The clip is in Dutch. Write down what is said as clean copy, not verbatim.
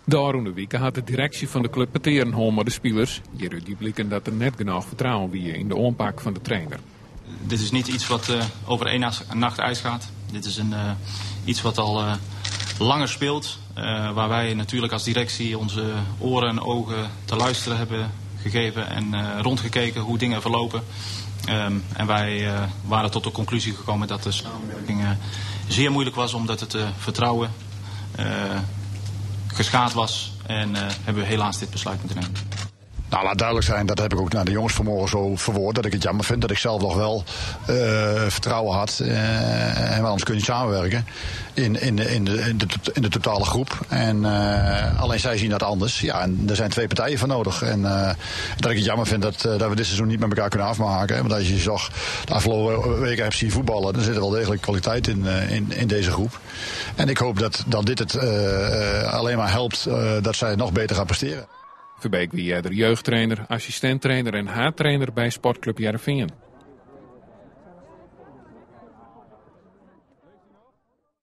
De aankomende weken had de directie van de club pateren gehouden met de spelers. Hieruit die blikken dat er net genoeg vertrouwen wie in de aanpak van de trainer. Dit is niet iets wat over één nacht ijs gaat. Dit is iets wat al langer speelt. Waar wij natuurlijk als directie onze oren en ogen te luisteren hebben gegeven. En rondgekeken hoe dingen verlopen. En wij waren tot de conclusie gekomen dat de samenwerking zeer moeilijk was. Omdat het vertrouwen geschaad was. En hebben we helaas dit besluit moeten nemen. Nou, laat duidelijk zijn, dat heb ik ook naar de jongens vanmorgen zo verwoord. Dat ik het jammer vind dat ik zelf nog wel vertrouwen had. En anders kun je niet samenwerken in de totale groep. En alleen zij zien dat anders. Ja, en er zijn twee partijen voor nodig. En dat ik het jammer vind dat we dit seizoen niet met elkaar kunnen afmaken. Want als je zag de afgelopen weken hebt zien voetballen, dan zit er wel degelijk kwaliteit in deze groep. En ik hoop dat dit het alleen maar helpt dat zij nog beter gaan presteren. Verbeek wie de jeugdtrainer, assistenttrainer en haattrainer bij Sportclub Heerenveen.